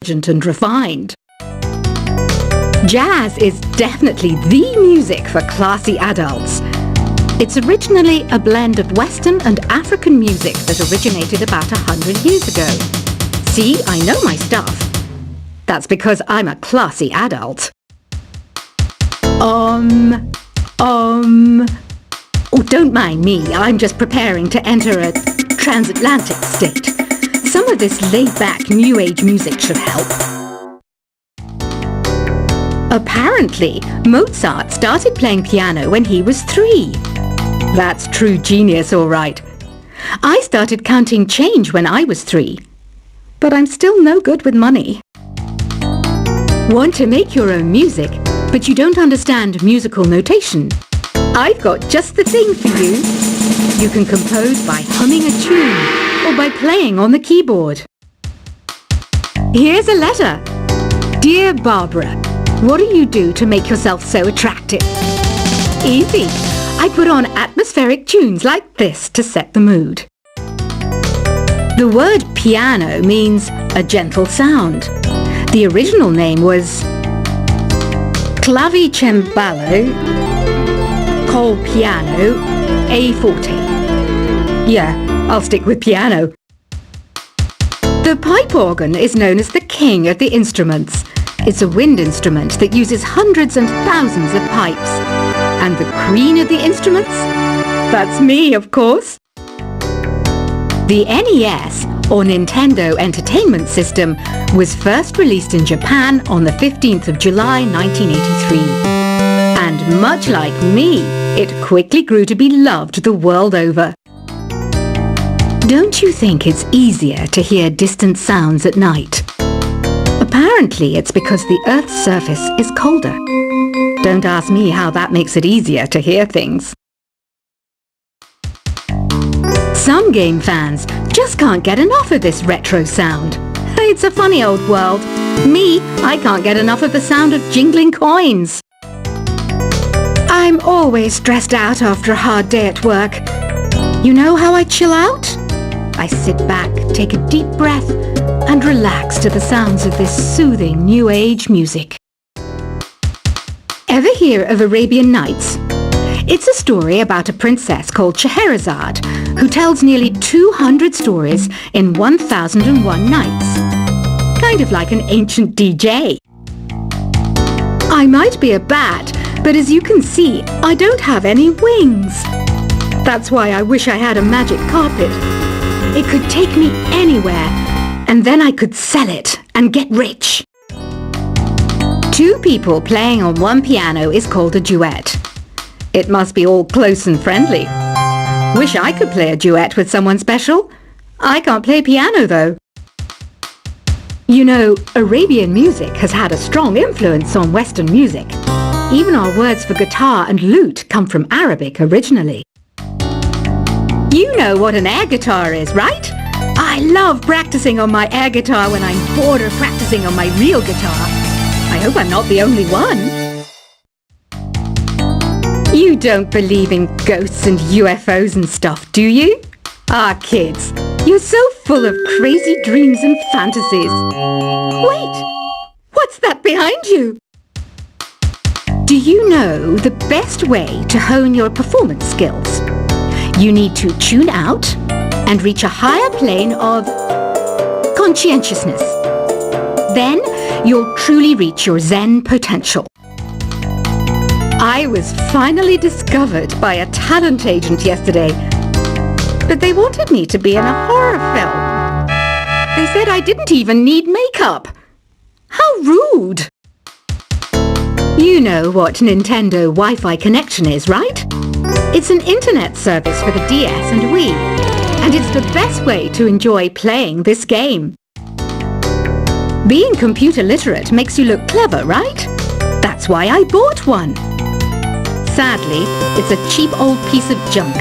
intelligent and refined. Jazz is definitely the music for classy adults. It's originally a blend of Western and African music that originated about 100 years ago. See, I know my stuff. That's because I'm a classy adult. Oh, don't mind me. I'm just preparing to enter a transatlantic state. Some of this laid-back New Age music should help. Apparently, Mozart started playing piano when he was 3. That's true genius, all right. I started counting change when I was 3. But I'm still no good with money. Want to make your own music, but you don't understand musical notation? I've got just the thing for you. You can compose by humming a tune or by playing on the keyboard. Here's a letter. Dear Barbara, what do you do to make yourself so attractive? Easy. I put on atmospheric tunes like this to set the mood. The word piano means a gentle sound. The original name was clavicembalo col piano a forte. Yeah, I'll stick with piano. The pipe organ is known as the king of the instruments. It's a wind instrument that uses hundreds and thousands of pipes. And the queen of the instruments? That's me, of course. The NES, or Nintendo Entertainment System, was first released in Japan on the 15th of July 1983. And much like me, it quickly grew to be loved the world over. Don't you think it's easier to hear distant sounds at night? Apparently, it's because the Earth's surface is colder. Don't ask me how that makes it easier to hear things. Some game fans just can't get enough of this retro sound. It's a funny old world. Me, I can't get enough of the sound of jingling coins. I'm always stressed out after a hard day at work. You know how I chill out? I sit back, take a deep breath, and relax to the sounds of this soothing New Age music. Ever hear of Arabian Nights? It's a story about a princess called Scheherazade, who tells nearly 200 stories in 1001 nights. Kind of like an ancient DJ. I might be a bat, but as you can see, I don't have any wings. That's why I wish I had a magic carpet. It could take me anywhere, and then I could sell it and get rich. 2 people playing on one piano is called a duet. It must be all close and friendly. Wish I could play a duet with someone special. I can't play piano though. You know, Arabian music has had a strong influence on Western music. Even our words for guitar and lute come from Arabic originally. You know what an air guitar is, right? I love practicing on my air guitar when I'm bored of practicing on my real guitar. I hope I'm not the only one. You don't believe in ghosts and UFOs and stuff, do you? Ah, kids, you're so full of crazy dreams and fantasies. Wait, what's that behind you? Do you know the best way to hone your performance skills? You need to tune out and reach a higher plane of conscientiousness. Then you'll truly reach your Zen potential. I was finally discovered by a talent agent yesterday, but they wanted me to be in a horror film. They said I didn't even need makeup. How rude! You know what Nintendo Wi-Fi connection is, right? It's an internet service for the DS and Wii, and it's the best way to enjoy playing this game. Being computer literate makes you look clever, right? That's why I bought one. Sadly, it's a cheap old piece of junk.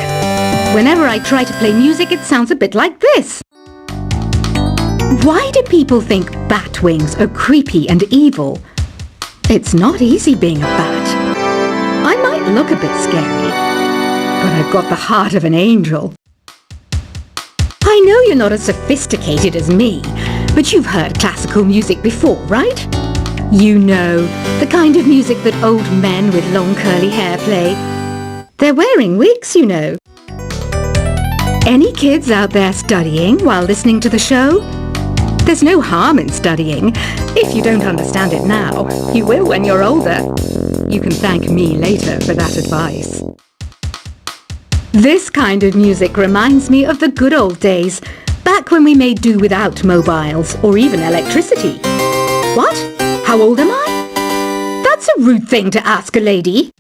Whenever I try to play music, it sounds a bit like this. Why do people think bat wings are creepy and evil? It's not easy being a bat. I might look a bit scary, but I've got the heart of an angel. I know you're not as sophisticated as me, But you've heard classical music before, right? You know, the kind of music that old men with long curly hair play. They're wearing wigs, you know. Any kids out there studying while listening to the show? There's no harm in studying. If you don't understand it now, you will when you're older. You can thank me later for that advice. This kind of music reminds me of the good old days, back when we made do without mobiles or even electricity. What? How old am I? That's a rude thing to ask a lady.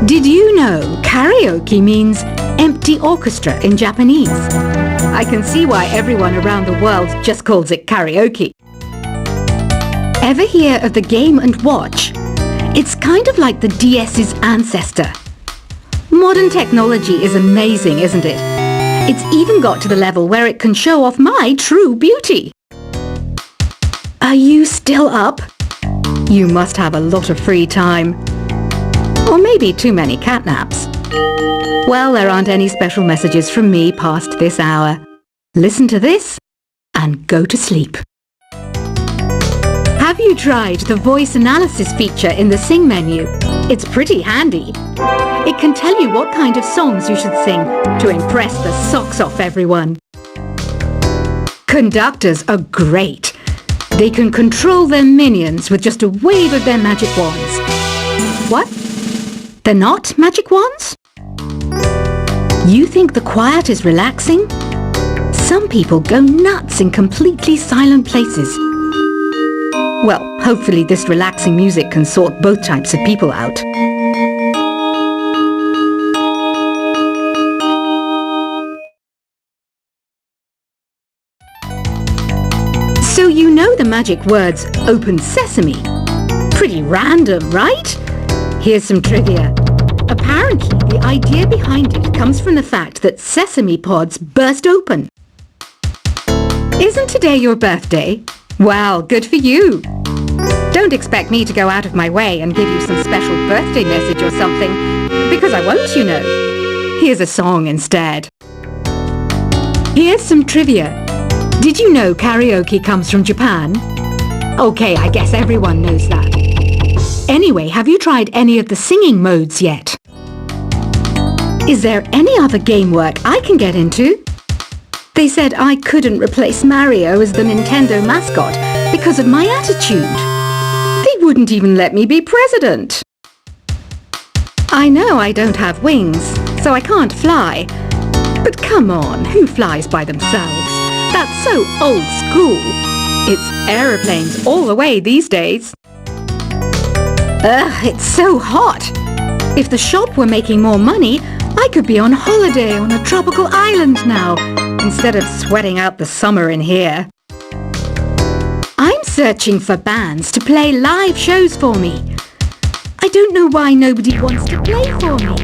Did you know karaoke means empty orchestra in Japanese? I can see why everyone around the world just calls it karaoke. Ever hear of the Game & Watch? It's kind of like the DS's ancestor. Modern technology is amazing, isn't it? It's even got to the level where it can show off my true beauty. Are you still up? You must have a lot of free time. Or maybe too many catnaps. Well, there aren't any special messages from me past this hour. Listen to this and go to sleep. Have you tried the voice analysis feature in the Sing menu? It's pretty handy. It can tell you what kind of songs you should sing to impress the socks off everyone. Conductors are great. They can control their minions with just a wave of their magic wands. What? They're not magic wands? You think the quiet is relaxing? Some people go nuts in completely silent places. Well, hopefully this relaxing music can sort both types of people out. So you know the magic words "Open Sesame." Pretty random, right? Here's some trivia. Apparently, the idea behind it comes from the fact that sesame pods burst open. Isn't today your birthday? Well, good for you. Don't expect me to go out of my way and give you some special birthday message or something, because I won't, you know. Here's a song instead. Here's some trivia. Did you know karaoke comes from Japan? Okay, I guess everyone knows that. Anyway, have you tried any of the singing modes yet? Is there any other game work I can get into? They said I couldn't replace Mario as the Nintendo mascot because of my attitude. They wouldn't even let me be president. I know I don't have wings, so I can't fly. But come on, who flies by themselves? That's so old school. It's aeroplanes all the way these days. Ugh, it's so hot. If the shop were making more money, I could be on holiday on a tropical island now, instead of sweating out the summer in here. I'm searching for bands to play live shows for me. I don't know why nobody wants to play for me.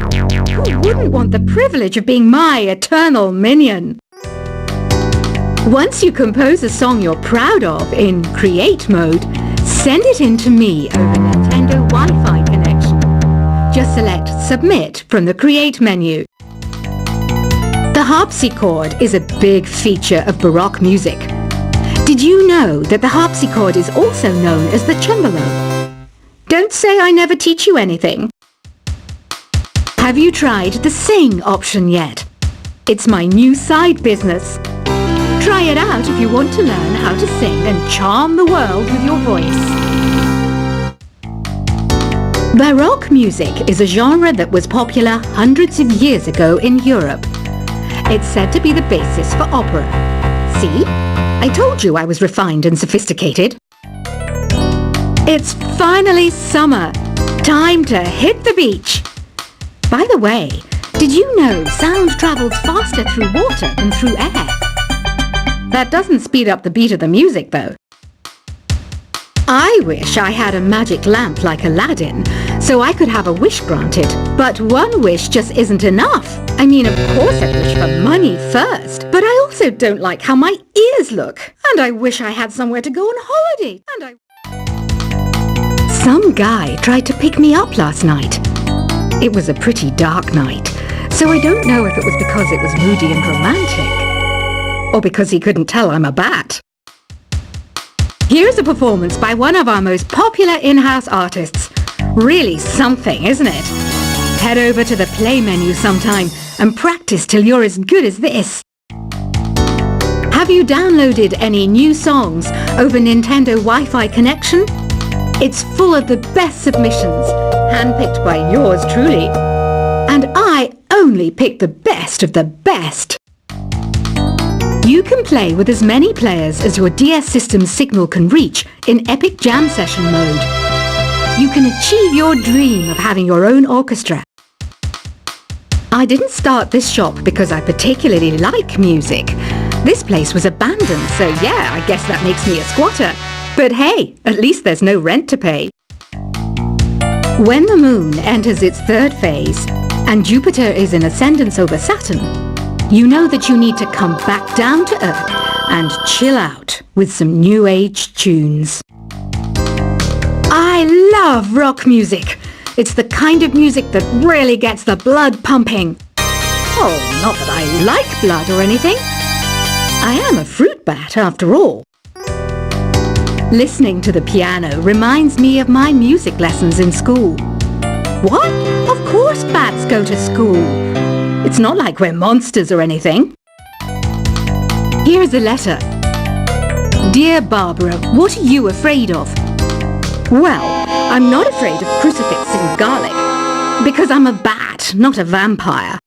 Who wouldn't want the privilege of being my eternal minion? Once you compose a song you're proud of in Create mode, send it in to me over Nintendo Wi-Fi connection. Just select Submit from the Create menu. The harpsichord is a big feature of Baroque music. Did you know that the harpsichord is also known as the cembalo? Don't say I never teach you anything. Have you tried the Sing option yet? It's my new side business. Try it out if you want to learn how to sing and charm the world with your voice. Baroque music is a genre that was popular hundreds of years ago in Europe. It's said to be the basis for opera. See? I told you I was refined and sophisticated. It's finally summer. Time to hit the beach. By the way, did you know sound travels faster through water than through air? That doesn't speed up the beat of the music, though. I wish I had a magic lamp like Aladdin, so I could have a wish granted. But one wish just isn't enough. I mean, of course I wish for money first, but I also don't like how my ears look. And I wish I had somewhere to go on holiday. Some guy tried to pick me up last night. It was a pretty dark night, so I don't know if it was because it was moody and romantic. or because he couldn't tell I'm a bat. Here's a performance by one of our most popular in-house artists. Really something, isn't it? Head over to the play menu sometime and practice till you're as good as this. Have you downloaded any new songs over Nintendo Wi-Fi connection? It's full of the best submissions, handpicked by yours truly. And I only pick the best of the best. You can play with as many players as your DS system's signal can reach in Epic Jam Session mode. You can achieve your dream of having your own orchestra. I didn't start this shop because I particularly like music. This place was abandoned, so yeah, I guess that makes me a squatter. But hey, at least there's no rent to pay. When the moon enters its third phase and Jupiter is in ascendance over Saturn, you know that you need to come back down to Earth and chill out with some new age tunes. I love rock music. It's the kind of music that really gets the blood pumping. Oh, not that I like blood or anything. I am a fruit bat after all. Listening to the piano reminds me of my music lessons in school. What? Of course bats go to school. It's not like we're monsters or anything. Here's a letter. Dear Barbara, what are you afraid of? Well, I'm not afraid of crucifix and garlic, because I'm a bat, not a vampire.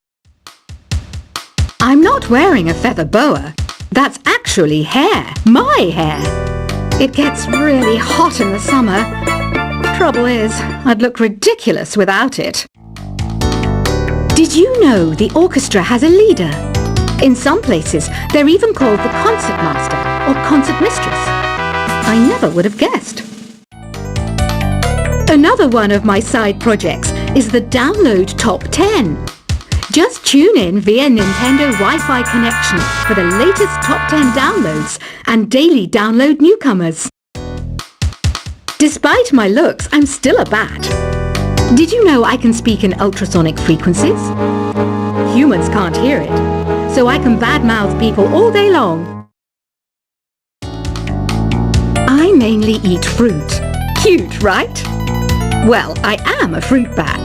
I'm not wearing a feather boa. That's actually hair, my hair. It gets really hot in the summer. Trouble is, I'd look ridiculous without it. Did you know the orchestra has a leader? In some places, they're even called the concert master or concert mistress. I never would have guessed. Another one of my side projects is the Download Top 10. Just tune in via Nintendo Wi-Fi connection for the latest top 10 downloads and daily download newcomers. Despite my looks, I'm still a bat. Did you know I can speak in ultrasonic frequencies? Humans can't hear it, so I can badmouth people all day long. I mainly eat fruit. Cute, right? Well, I am a fruit bat.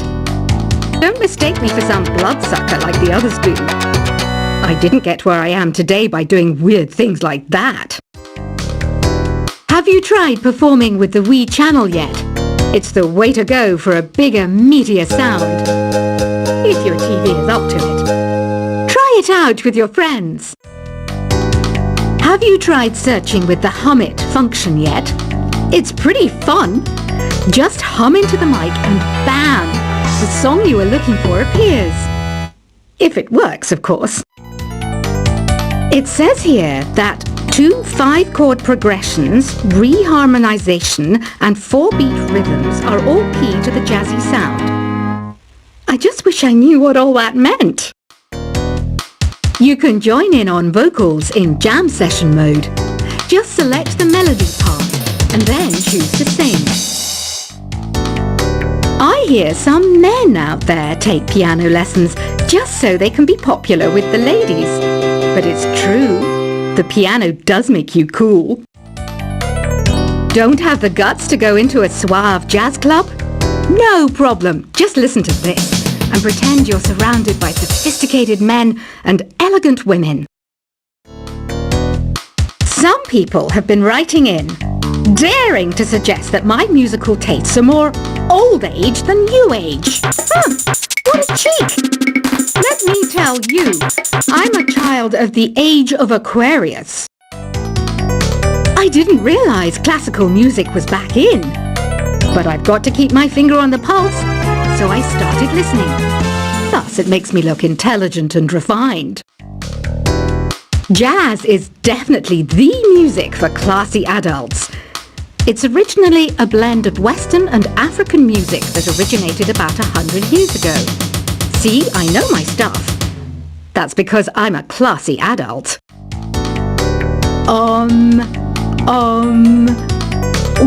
Don't mistake me for some bloodsucker like the others do. I didn't get where I am today by doing weird things like that. Have you tried performing with the Wii channel yet? It's the way to go for a bigger, meatier sound. If your TV is up to it. Try it out with your friends. Have you tried searching with the Hum It function yet? It's pretty fun. Just hum into the mic and bam! The song you were looking for appears. If it works, of course. It says here that 2 5-chord progressions, reharmonization, and 4-beat rhythms are all key to the jazzy sound. I just wish I knew what all that meant. You can join in on vocals in jam session mode. Just select the melody part and then choose to sing. I hear some men out there take piano lessons just so they can be popular with the ladies. But it's true, the piano does make you cool. Don't have the guts to go into a suave jazz club? No problem, just listen to this and pretend you're surrounded by sophisticated men and elegant women. Some people have been writing in, daring to suggest that my musical tastes are more old age than new age. What a cheek! Let me tell you, I'm a child of the age of Aquarius. I didn't realize classical music was back in, but I've got to keep my finger on the pulse, so I started listening. Thus, it makes me look intelligent and refined. Jazz is definitely the music for classy adults. It's originally a blend of Western and African music that originated about 100 years ago. See, I know my stuff. That's because I'm a classy adult. Oh,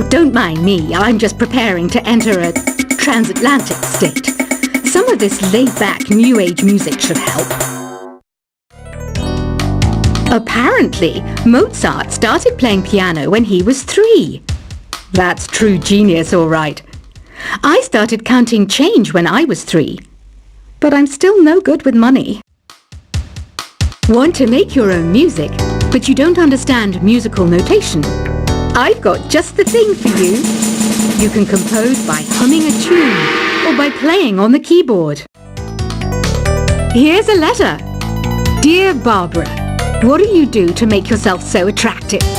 don't mind me. I'm just preparing to enter a transatlantic state. Some of this laid-back new age music should help. Apparently, Mozart started playing piano when he was 3. That's true genius, all right. I started counting change when I was 3. But I'm still no good with money. Want to make your own music, but you don't understand musical notation? I've got just the thing for you. You can compose by humming a tune or by playing on the keyboard. Here's a letter. Dear Barbara, what do you do to make yourself so attractive?